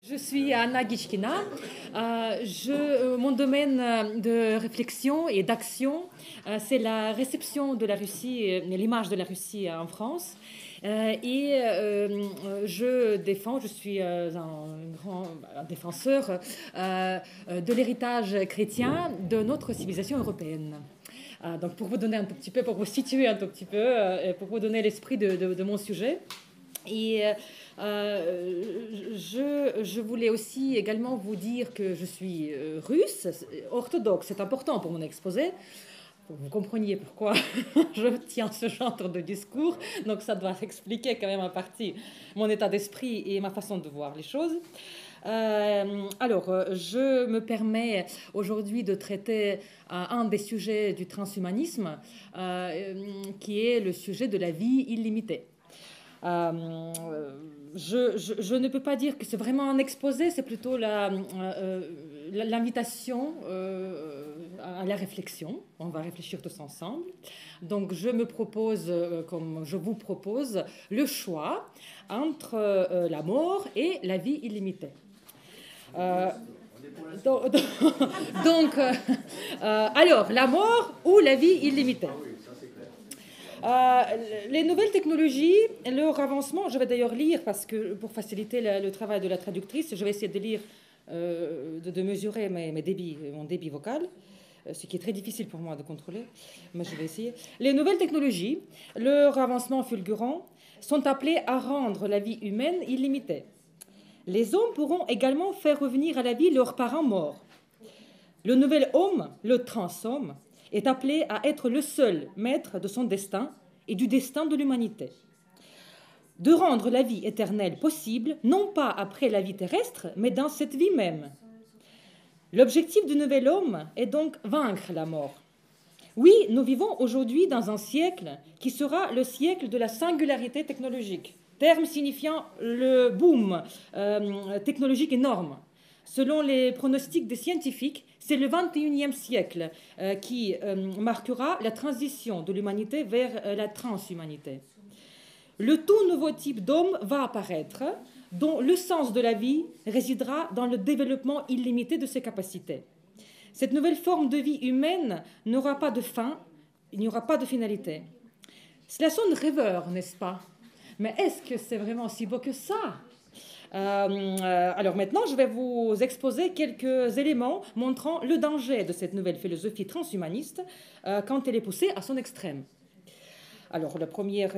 Je suis Anna Gishkina. Mon domaine de réflexion et d'action, c'est la réception de la Russie, l'image de la Russie en France. Je suis un grand défenseur de l'héritage chrétien de notre civilisation européenne. Donc pour vous donner un tout petit peu, pour vous situer un tout petit peu, pour vous donner l'esprit de mon sujet. Je voulais aussi également vous dire que je suis russe, orthodoxe. C'est important pour mon exposé. Vous compreniez pourquoi je tiens ce genre de discours. Donc ça doit expliquer quand même en partie mon état d'esprit et ma façon de voir les choses. Je me permets aujourd'hui de traiter un des sujets du transhumanisme, qui est le sujet de la vie illimitée. Je ne peux pas dire que c'est vraiment un exposé, c'est plutôt l'invitation à la réflexion. On va réfléchir tous ensemble. Donc je me propose, comme je vous propose, le choix entre la mort et la vie illimitée. Alors, la mort ou la vie illimitée? Les nouvelles technologies, leur avancement, je vais d'ailleurs lire, parce que pour faciliter le travail de la traductrice, je vais essayer de lire, de mesurer mon débit vocal, ce qui est très difficile pour moi de contrôler, mais je vais essayer. Les nouvelles technologies, leur avancement fulgurant, sont appelés à rendre la vie humaine illimitée. Les hommes pourront également faire revenir à la vie leurs parents morts. Le nouvel homme, le transhomme, est appelé à être le seul maître de son destin et du destin de l'humanité. De rendre la vie éternelle possible, non pas après la vie terrestre, mais dans cette vie même. L'objectif du nouvel homme est donc vaincre la mort. Oui, nous vivons aujourd'hui dans un siècle qui sera le siècle de la singularité technologique, terme signifiant le boom technologique énorme. Selon les pronostics des scientifiques, c'est le 21e siècle qui marquera la transition de l'humanité vers la transhumanité. Le tout nouveau type d'homme va apparaître, dont le sens de la vie résidera dans le développement illimité de ses capacités. Cette nouvelle forme de vie humaine n'aura pas de fin, il n'y aura pas de finalité. Cela sonne rêveur, n'est-ce pas? Mais est-ce que c'est vraiment si beau que ça? Alors maintenant, je vais vous exposer quelques éléments montrant le danger de cette nouvelle philosophie transhumaniste quand elle est poussée à son extrême. Alors, la première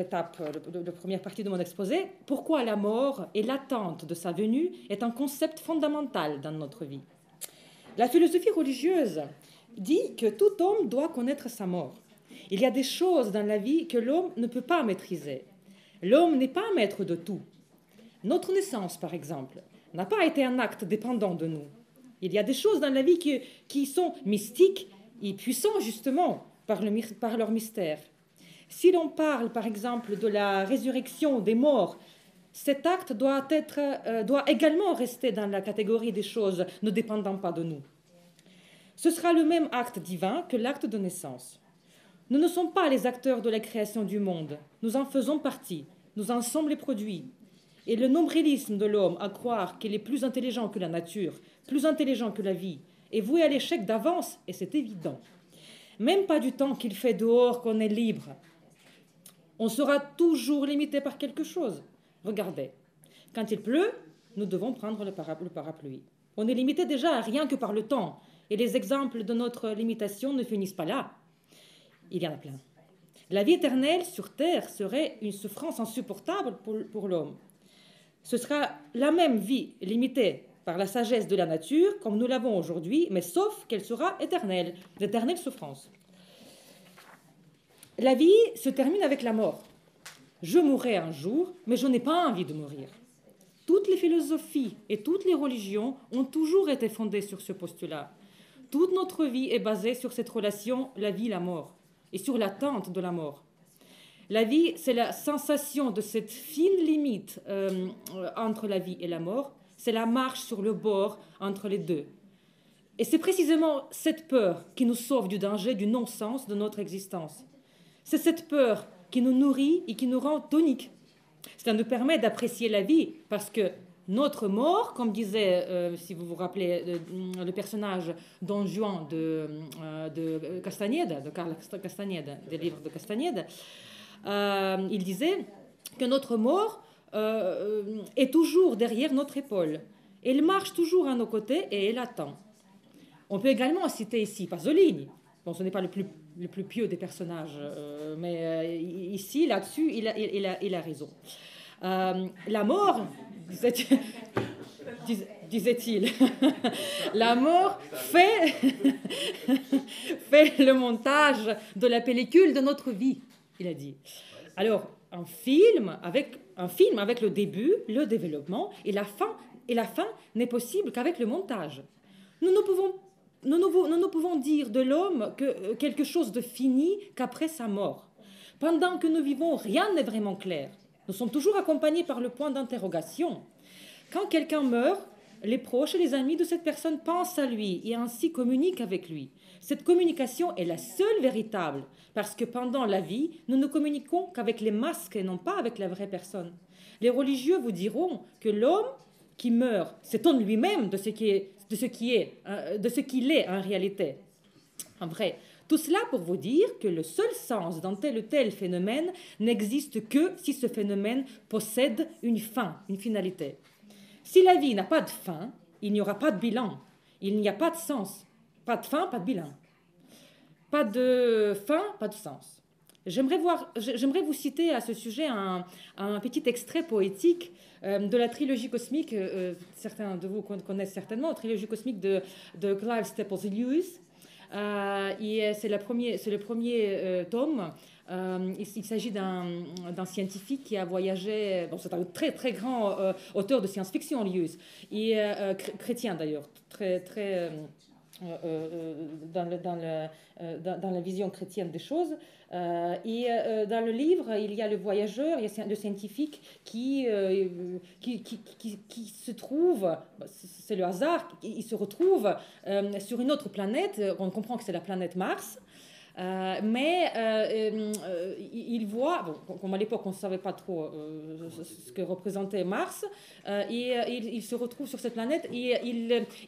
partie de mon exposé, pourquoi la mort et l'attente de sa venue est un concept fondamental dans notre vie. La philosophie religieuse dit que tout homme doit connaître sa mort. Il y a des choses dans la vie que l'homme ne peut pas maîtriser. L'homme n'est pas maître de tout. Notre naissance, par exemple, n'a pas été un acte dépendant de nous. Il y a des choses dans la vie qui sont mystiques et puissantes, justement, par leur mystère. Si l'on parle, par exemple, de la résurrection des morts, cet acte doit également rester dans la catégorie des choses ne dépendant pas de nous. Ce sera le même acte divin que l'acte de naissance. Nous ne sommes pas les acteurs de la création du monde. Nous en faisons partie. Nous en sommes les produits. Et le nombrilisme de l'homme à croire qu'il est plus intelligent que la nature, plus intelligent que la vie, est voué à l'échec d'avance, et c'est évident. Même pas du temps qu'il fait dehors qu'on est libre. On sera toujours limité par quelque chose. Regardez, quand il pleut, nous devons prendre le parapluie. On est limité déjà rien que par le temps, et les exemples de notre limitation ne finissent pas là. Il y en a plein. La vie éternelle sur Terre serait une souffrance insupportable pour l'homme. Ce sera la même vie limitée par la sagesse de la nature, comme nous l'avons aujourd'hui, mais sauf qu'elle sera éternelle, d'éternelle souffrance. La vie se termine avec la mort. Je mourrai un jour, mais je n'ai pas envie de mourir. Toutes les philosophies et toutes les religions ont toujours été fondées sur ce postulat. Toute notre vie est basée sur cette relation, la vie, la mort, et sur l'attente de la mort. La vie, c'est la sensation de cette fine limite entre la vie et la mort. C'est la marche sur le bord entre les deux. Et c'est précisément cette peur qui nous sauve du danger, du non-sens de notre existence. C'est cette peur qui nous nourrit et qui nous rend toniques. Cela nous permet d'apprécier la vie parce que Notre mort, comme disait, si vous vous rappelez, le personnage Don Juan de Castaneda, de Carlos Castaneda, des livres de Castaneda, il disait que notre mort est toujours derrière notre épaule. Elle marche toujours à nos côtés et elle attend. On peut également citer ici Pasolini. Bon, ce n'est pas le plus pieux des personnages, mais ici, là-dessus, il a raison. La mort, disait-il, la mort fait le montage de la pellicule de notre vie, il a dit. Alors, un film avec le début, le développement et la fin n'est possible qu'avec le montage. Nous ne pouvons dire de l'homme que quelque chose de fini qu'après sa mort. Pendant que nous vivons, rien n'est vraiment clair. Nous sommes toujours accompagnés par le point d'interrogation. Quand quelqu'un meurt, les proches et les amis de cette personne pensent à lui et ainsi communiquent avec lui. Cette communication est la seule véritable, parce que pendant la vie, nous ne communiquons qu'avec les masques et non pas avec la vraie personne. Les religieux vous diront que l'homme qui meurt s'étonne lui-même de ce qu'il est en réalité. En vrai, tout cela pour vous dire que le seul sens dans tel ou tel phénomène n'existe que si ce phénomène possède une fin, une finalité. Si la vie n'a pas de fin, il n'y aura pas de bilan. Il n'y a pas de sens. Pas de fin, pas de bilan. Pas de fin, pas de sens. J'aimerais vous citer à ce sujet un petit extrait poétique de la trilogie cosmique, certains de vous connaissent certainement, la trilogie cosmique de Clive Staples Lewis. C'est le premier tome. Il s'agit d'un scientifique qui a voyagé. Bon, c'est un très très grand auteur de science-fiction, Lewis, et chrétien d'ailleurs, très dans la vision chrétienne des choses. Dans le livre, il y a le voyageur, il y a le scientifique qui se trouve, c'est le hasard, il se retrouve sur une autre planète. On comprend que c'est la planète Mars. Il voit, bon, comme à l'époque on ne savait pas trop ce que représentait Mars, il se retrouve sur cette planète et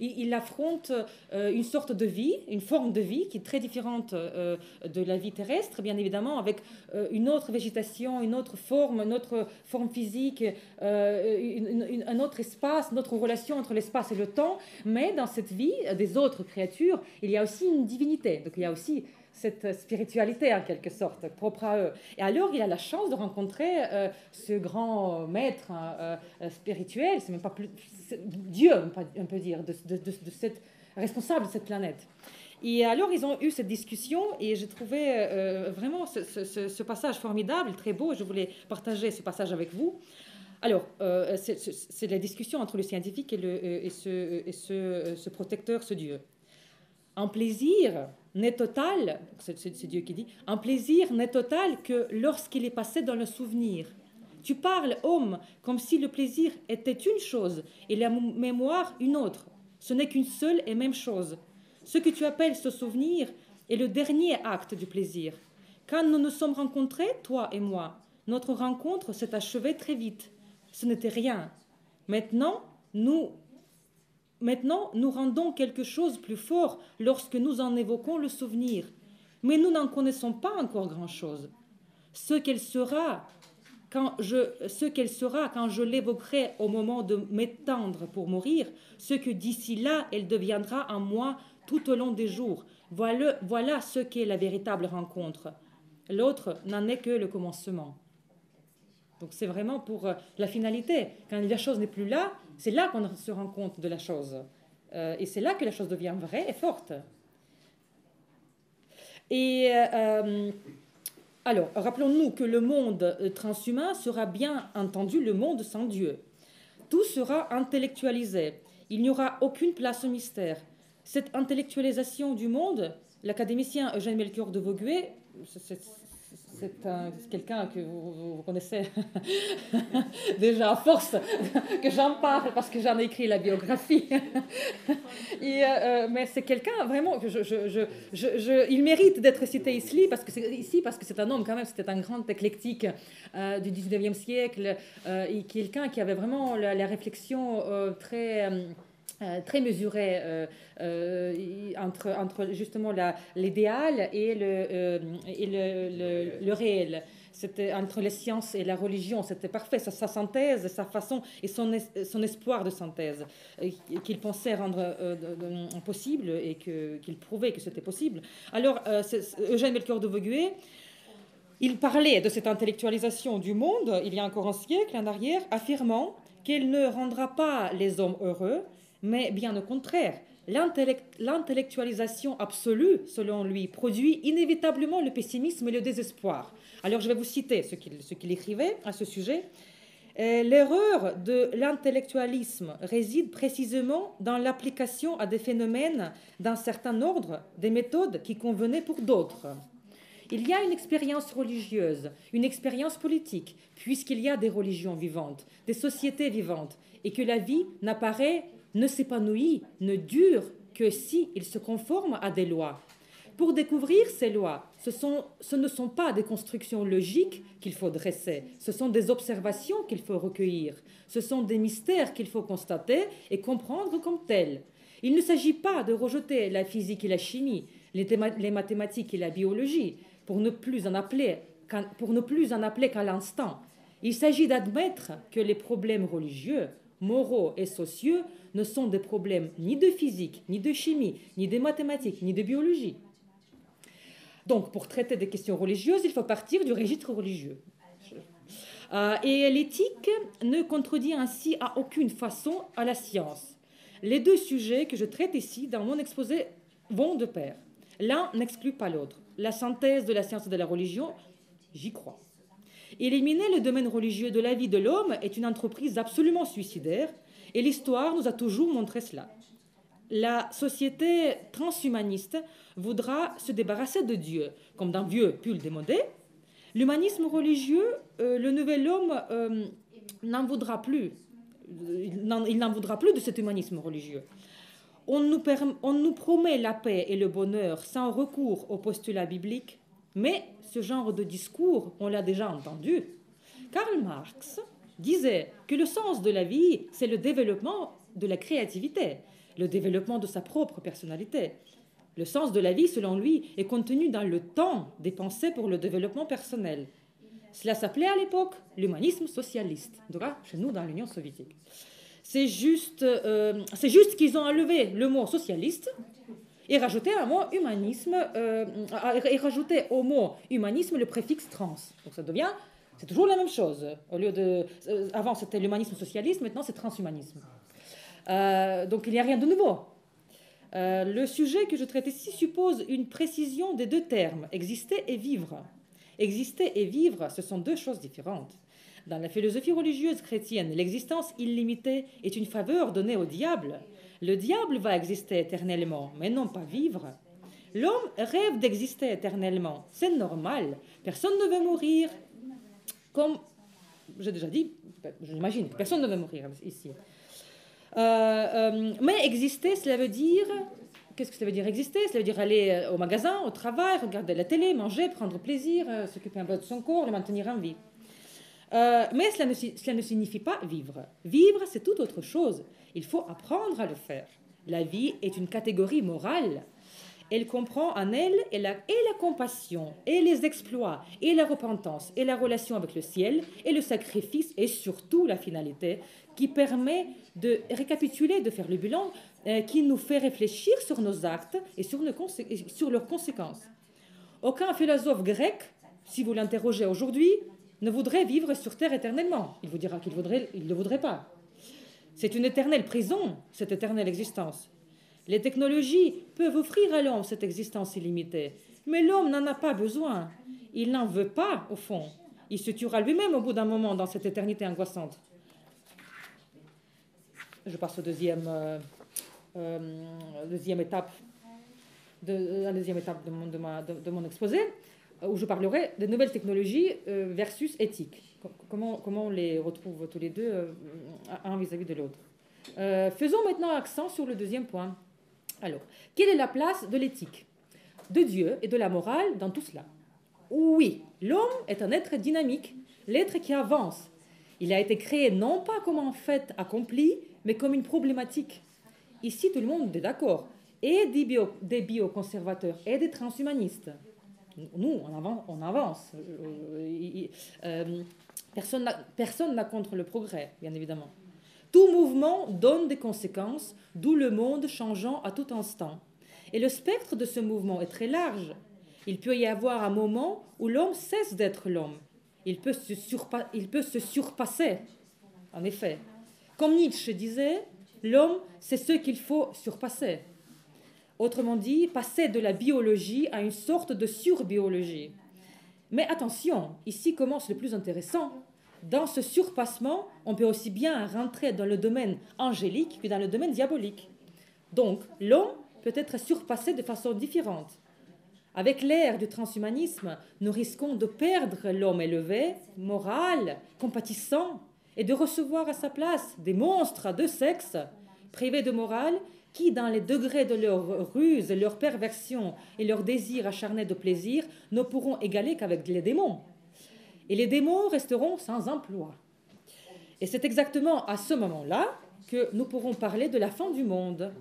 il affronte une sorte de vie, une forme de vie qui est très différente de la vie terrestre, bien évidemment, avec une autre végétation, une autre forme physique, un autre espace, une autre relation entre l'espace et le temps. Mais dans cette vie des autres créatures, il y a aussi une divinité, donc il y a aussi cette spiritualité en quelque sorte, propre à eux. Et alors il a la chance de rencontrer ce grand maître spirituel, c'est même pas plus Dieu, on peut dire, de cette responsable de cette planète. Et alors ils ont eu cette discussion et j'ai trouvé vraiment ce passage formidable, très beau, et je voulais partager ce passage avec vous. Alors, c'est la discussion entre le scientifique et ce protecteur, ce Dieu. Un plaisir n'est total, c'est Dieu qui dit, un plaisir n'est total que lorsqu'il est passé dans le souvenir. Tu parles, homme, comme si le plaisir était une chose et la mémoire une autre. Ce n'est qu'une seule et même chose. Ce que tu appelles ce souvenir est le dernier acte du plaisir. Quand nous nous sommes rencontrés, toi et moi, notre rencontre s'est achevée très vite. Ce n'était rien. Maintenant, nous rendons quelque chose plus fort lorsque nous en évoquons le souvenir. Mais nous n'en connaissons pas encore grand-chose. Ce qu'elle sera quand je l'évoquerai au moment de m'étendre pour mourir, ce que d'ici là, elle deviendra en moi tout au long des jours. Voilà ce qu'est la véritable rencontre. L'autre n'en est que le commencement. Donc c'est vraiment pour la finalité. Quand la chose n'est plus là, c'est là qu'on se rend compte de la chose. Et c'est là que la chose devient vraie et forte. Et alors, rappelons-nous que le monde transhumain sera bien entendu le monde sans Dieu. Tout sera intellectualisé. Il n'y aura aucune place au mystère. Cette intellectualisation du monde, l'académicien Eugène Melchior de Vogüé, c'est quelqu'un que vous connaissez déjà à force que j'en parle parce que j'en ai écrit la biographie. Mais c'est quelqu'un vraiment que il mérite d'être cité ici parce que c'est un homme quand même, c'était un grand éclectique du 19e siècle, et quelqu'un qui avait vraiment la réflexion très mesurée entre justement l'idéal et le réel. C'était entre les sciences et la religion, c'était parfait. Sa synthèse, sa façon et son espoir de synthèse qu'il pensait rendre possible et qu'il prouvait que c'était possible. Alors, Eugène Melchior de Vogüé, il parlait de cette intellectualisation du monde il y a encore un siècle en arrière, affirmant qu'elle ne rendra pas les hommes heureux, mais bien au contraire. L'intellectualisation absolue, selon lui, produit inévitablement le pessimisme et le désespoir. Alors, je vais vous citer ce qu'il écrivait à ce sujet. L'erreur de l'intellectualisme réside précisément dans l'application à des phénomènes d'un certain ordre des méthodes qui convenaient pour d'autres. Il y a une expérience religieuse, une expérience politique, puisqu'il y a des religions vivantes, des sociétés vivantes, et que la vie n'apparaît, ne s'épanouit, ne dure que si il se conforme à des lois. Pour découvrir ces lois, ce ne sont pas des constructions logiques qu'il faut dresser, ce sont des observations qu'il faut recueillir, ce sont des mystères qu'il faut constater et comprendre comme tels. Il ne s'agit pas de rejeter la physique et la chimie, les mathématiques et la biologie, pour ne plus en appeler qu'à l'instant. Il s'agit d'admettre que les problèmes religieux, moraux et sociaux ne sont des problèmes ni de physique, ni de chimie, ni de mathématiques, ni de biologie. Donc, pour traiter des questions religieuses, il faut partir du registre religieux. Et l'éthique ne contredit ainsi à aucune façon à la science. Les deux sujets que je traite ici dans mon exposé vont de pair. L'un n'exclut pas l'autre. La synthèse de la science et de la religion, j'y crois. Éliminer le domaine religieux de la vie de l'homme est une entreprise absolument suicidaire, et l'histoire nous a toujours montré cela. La société transhumaniste voudra se débarrasser de Dieu, comme d'un vieux pull démodé. L'humanisme religieux, le nouvel homme n'en voudra plus. Il n'en voudra plus de cet humanisme religieux. On nous promet la paix et le bonheur sans recours au postulat biblique, mais ce genre de discours, on l'a déjà entendu. Karl Marx disait que le sens de la vie, c'est le développement de la créativité, le développement de sa propre personnalité. Le sens de la vie, selon lui, est contenu dans le temps dépensé pour le développement personnel. Cela s'appelait à l'époque l'humanisme socialiste, donc là, chez nous, dans l'Union soviétique. C'est juste qu'ils ont enlevé le mot socialiste et rajouté un mot humanisme, et rajouté au mot humanisme le préfixe trans. Donc ça devient, c'est toujours la même chose. Au lieu de, avant c'était l'humanisme socialiste, maintenant c'est transhumanisme. Donc il n'y a rien de nouveau. Le sujet que je traite ici suppose une précision des deux termes, exister et vivre. Exister et vivre, ce sont deux choses différentes. Dans la philosophie religieuse chrétienne, l'existence illimitée est une faveur donnée au diable. Le diable va exister éternellement, mais non pas vivre. L'homme rêve d'exister éternellement, c'est normal. Personne ne veut mourir. Comme j'ai déjà dit, j'imagine que personne ne veut mourir ici. Mais exister, cela veut dire... Qu'est-ce que ça veut dire exister? Ça veut dire aller au magasin, au travail, regarder la télé, manger, prendre plaisir, s'occuper un peu de son corps, le maintenir en vie. Mais cela ne signifie pas vivre. Vivre, c'est tout autre chose. Il faut apprendre à le faire. La vie est une catégorie morale. Elle comprend en elle et la compassion, et les exploits, et la repentance, et la relation avec le ciel, et le sacrifice, et surtout la finalité, qui permet de récapituler, de faire le bilan, qui nous fait réfléchir sur nos actes et sur leurs conséquences. Aucun philosophe grec, si vous l'interrogez aujourd'hui, ne voudrait vivre sur terre éternellement. Il vous dira qu'il ne le voudrait pas. C'est une éternelle prison, cette éternelle existence. Les technologies peuvent offrir à l'homme cette existence illimitée, mais l'homme n'en a pas besoin. Il n'en veut pas, au fond. Il se tuera lui-même au bout d'un moment dans cette éternité angoissante. Je passe au deuxième étape de mon exposé. où je parlerai de nouvelles technologies versus éthique. Comment on les retrouve tous les deux, un vis-à-vis de l'autre. Faisons maintenant accent sur le deuxième point. Alors, quelle est la place de l'éthique, de Dieu et de la morale dans tout cela? Oui, l'homme est un être dynamique, l'être qui avance. Il a été créé non pas comme un fait accompli, mais comme une problématique. Ici, tout le monde est d'accord. Et des bioconservateurs et des transhumanistes. Nous, on avance. Personne n'a contre le progrès, bien évidemment. Tout mouvement donne des conséquences, d'où le monde changeant à tout instant. Et le spectre de ce mouvement est très large. Il peut y avoir un moment où l'homme cesse d'être l'homme. Il peut se surpasser, en effet. Comme Nietzsche disait, l'homme, c'est ce qu'il faut surpasser. Autrement dit, passer de la biologie à une sorte de surbiologie. Mais attention, ici commence le plus intéressant. Dans ce surpassement, on peut aussi bien rentrer dans le domaine angélique que dans le domaine diabolique. Donc, l'homme peut être surpassé de façon différente. Avec l'ère du transhumanisme, nous risquons de perdre l'homme élevé, moral, compatissant, et de recevoir à sa place des monstres de sexe, privés de morale, qui, dans les degrés de leur ruse, leur perversion et leur désir acharné de plaisir, ne pourront égaler qu'avec les démons. Et les démons resteront sans emploi. Et c'est exactement à ce moment-là que nous pourrons parler de la fin du monde.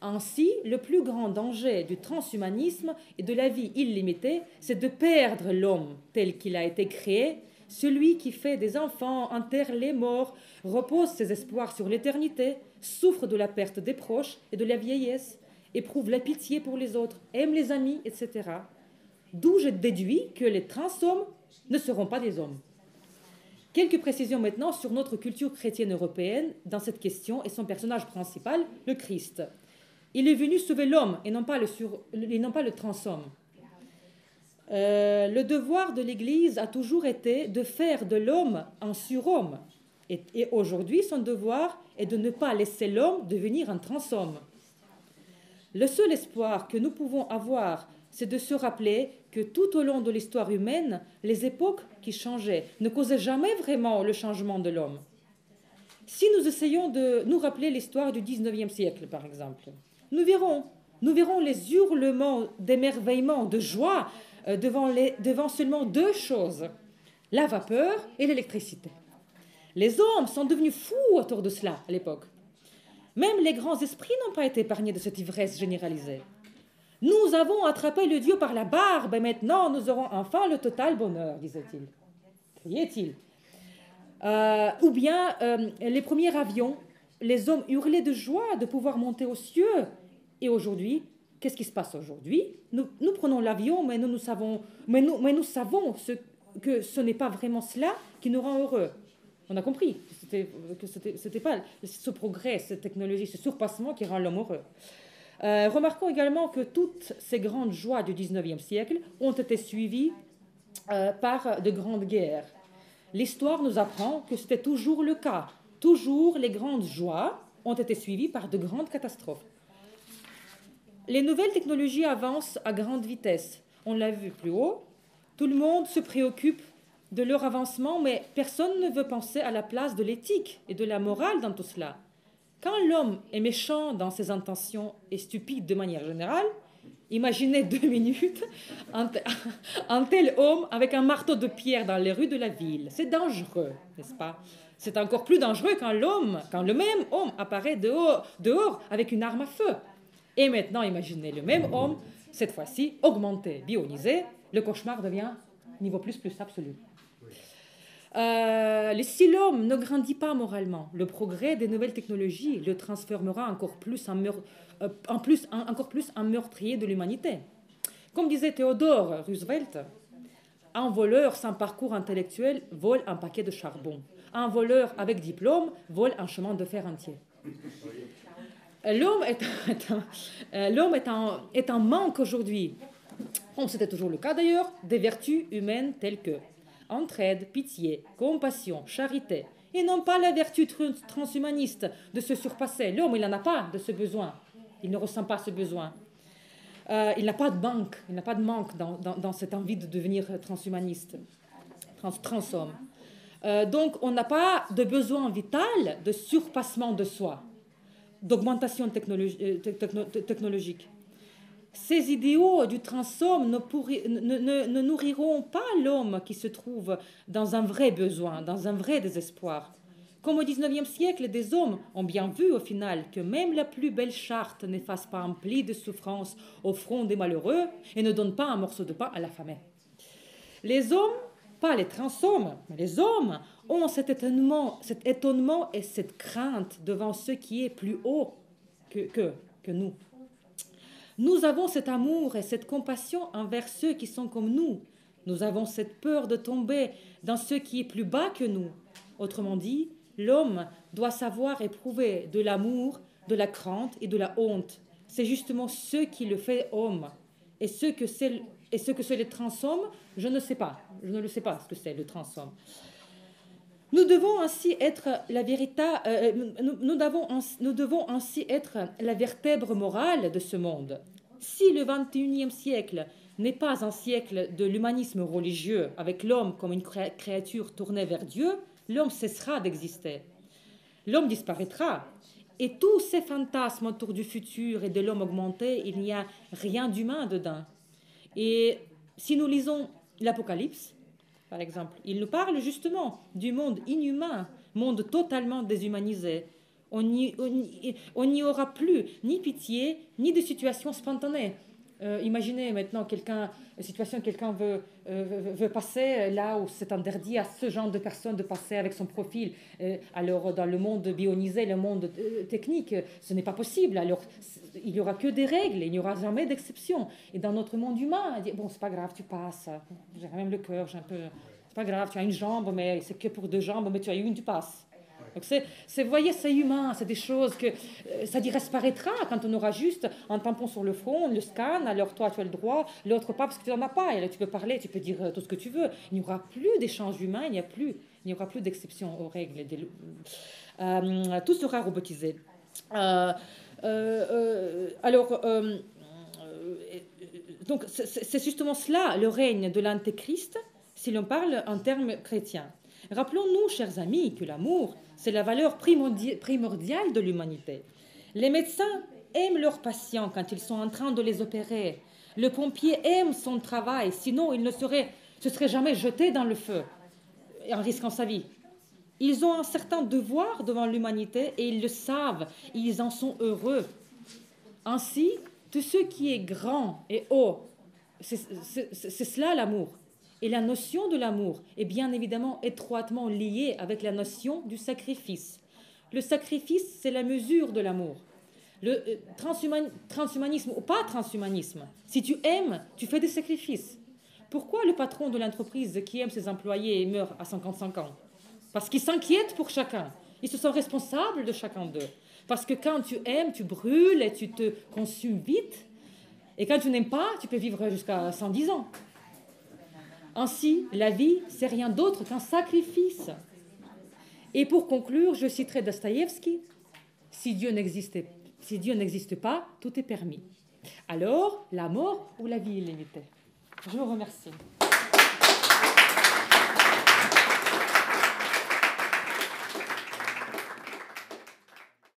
Ainsi, le plus grand danger du transhumanisme et de la vie illimitée, c'est de perdre l'homme tel qu'il a été créé, celui qui fait des enfants, enterre les morts, repose ses espoirs sur l'éternité, souffre de la perte des proches et de la vieillesse, éprouve la pitié pour les autres, aime les amis, etc. D'où je déduis que les transhommes ne seront pas des hommes. Quelques précisions maintenant sur notre culture chrétienne européenne dans cette question et son personnage principal, le Christ. Il est venu sauver l'homme et non pas le transhomme. Le devoir de l'Église a toujours été de faire de l'homme un surhomme. Et aujourd'hui, son devoir est de ne pas laisser l'homme devenir un transhomme. Le seul espoir que nous pouvons avoir, c'est de se rappeler que tout au long de l'histoire humaine, les époques qui changeaient ne causaient jamais vraiment le changement de l'homme. Si nous essayons de nous rappeler l'histoire du 19e siècle, par exemple, nous verrons les hurlements d'émerveillement, de joie devant seulement deux choses, la vapeur et l'électricité. Les hommes sont devenus fous autour de cela à l'époque. Même les grands esprits n'ont pas été épargnés de cette ivresse généralisée. Nous avons attrapé le Dieu par la barbe et maintenant nous aurons enfin le total bonheur, disait-il. Criait-il. Ou bien les premiers avions, les hommes hurlaient de joie de pouvoir monter aux cieux. Et aujourd'hui, qu'est-ce qui se passe aujourd'hui? Nous prenons l'avion, mais nous savons que ce n'est pas vraiment cela qui nous rend heureux. On a compris que c'était pas ce progrès, cette technologie, ce surpassement qui rend l'homme heureux. Remarquons également que toutes ces grandes joies du 19e siècle ont été suivies par de grandes guerres. L'histoire nous apprend que c'était toujours le cas. Toujours les grandes joies ont été suivies par de grandes catastrophes. Les nouvelles technologies avancent à grande vitesse. On l'a vu plus haut. Tout le monde se préoccupe de leur avancement, mais personne ne veut penser à la place de l'éthique et de la morale dans tout cela. Quand l'homme est méchant dans ses intentions et stupide de manière générale, imaginez 2 minutes un tel homme avec un marteau de pierre dans les rues de la ville. C'est dangereux, n'est-ce pas? C'est encore plus dangereux quand le même homme apparaît dehors avec une arme à feu. Et maintenant, imaginez le même homme, cette fois-ci augmenté, bionisé, le cauchemar devient niveau plus absolu. Si l'homme ne grandit pas moralement, le progrès des nouvelles technologies le transformera encore plus en meurtrier de l'humanité. Comme disait Theodore Roosevelt, un voleur sans parcours intellectuel vole un paquet de charbon. Un voleur avec diplôme vole un chemin de fer entier. L'homme est un manque aujourd'hui, comme c'était toujours le cas d'ailleurs, des vertus humaines telles que entraide, pitié, compassion, charité, et non pas la vertu transhumaniste de se surpasser. L'homme, il n'en a pas de ce besoin. Il ne ressent pas ce besoin. Il n'a pas de manque, dans cette envie de devenir transhumaniste, transhomme. Donc, on n'a pas de besoin vital de surpassement de soi, d'augmentation technologique. Ces idéaux du transhomme ne nourriront pas l'homme qui se trouve dans un vrai besoin, dans un vrai désespoir. Comme au XIXe siècle, des hommes ont bien vu au final que même la plus belle charte n'efface pas un pli de souffrance au front des malheureux et ne donne pas un morceau de pain à l'affamé. Les hommes, pas les transhommes, mais les hommes ont cet étonnement et cette crainte devant ce qui est plus haut que nous. Nous avons cet amour et cette compassion envers ceux qui sont comme nous. Nous avons cette peur de tomber dans ce qui est plus bas que nous. Autrement dit, l'homme doit savoir éprouver de l'amour, de la crainte et de la honte. C'est justement ce qui le fait homme. Et ce que c'est le transhomme, je ne sais pas. Je ne le sais pas ce que c'est le transhomme. Nous devons ainsi être nous devons ainsi être la vertèbre morale de ce monde. Si le XXIe siècle n'est pas un siècle de l'humanisme religieux, avec l'homme comme une créature tournée vers Dieu, l'homme cessera d'exister. L'homme disparaîtra. Et tous ces fantasmes autour du futur et de l'homme augmenté, il n'y a rien d'humain dedans. Et si nous lisons l'Apocalypse, par exemple, il nous parle justement du monde inhumain, monde totalement déshumanisé. On n'y aura plus ni pitié, ni de situation spontanée. Imaginez maintenant quelqu'un veut passer là où c'est interdit à ce genre de personnes de passer avec son profil. Alors dans le monde bionisé, le monde technique, ce n'est pas possible. Alors il n'y aura que des règles, il n'y aura jamais d'exception. Et dans notre monde humain, bon, c'est pas grave, tu passes. J'ai même le cœur, j'ai un peu... C'est pas grave, tu as une jambe, mais c'est que pour 2 jambes, mais tu as une, tu passes. Donc vous voyez, c'est humain, c'est des choses que ça disparaîtra quand on aura juste un tampon sur le front, on le scanne, alors toi tu as le droit, l'autre pas parce que tu n'en as pas, et là tu peux parler, tu peux dire tout ce que tu veux. Il n'y aura plus d'échange humain, il n'y aura plus d'exception aux règles. Tout sera robotisé. Donc c'est justement cela, le règne de l'Antéchrist, si l'on parle en termes chrétiens. Rappelons-nous, chers amis, que l'amour, c'est la valeur primordiale de l'humanité. Les médecins aiment leurs patients quand ils sont en train de les opérer. Le pompier aime son travail, sinon il ne se serait jamais jeté dans le feu en risquant sa vie. Ils ont un certain devoir devant l'humanité et ils le savent, ils en sont heureux. Ainsi, tout ce qui est grand et haut, c'est cela l'amour. Et la notion de l'amour est bien évidemment étroitement liée avec la notion du sacrifice. Le sacrifice, c'est la mesure de l'amour. Le transhumanisme ou pas transhumanisme, si tu aimes, tu fais des sacrifices. Pourquoi le patron de l'entreprise qui aime ses employés meurt à 55 ans? Parce qu'il s'inquiète pour chacun. Ils se sont responsables de chacun d'eux. Parce que quand tu aimes, tu brûles et tu te consumes vite. Et quand tu n'aimes pas, tu peux vivre jusqu'à 110 ans. Ainsi, la vie, c'est rien d'autre qu'un sacrifice. Et pour conclure, je citerai Dostoïevski. Si Dieu n'existe pas, tout est permis. Alors, la mort ou la vie est limitée. Je vous remercie.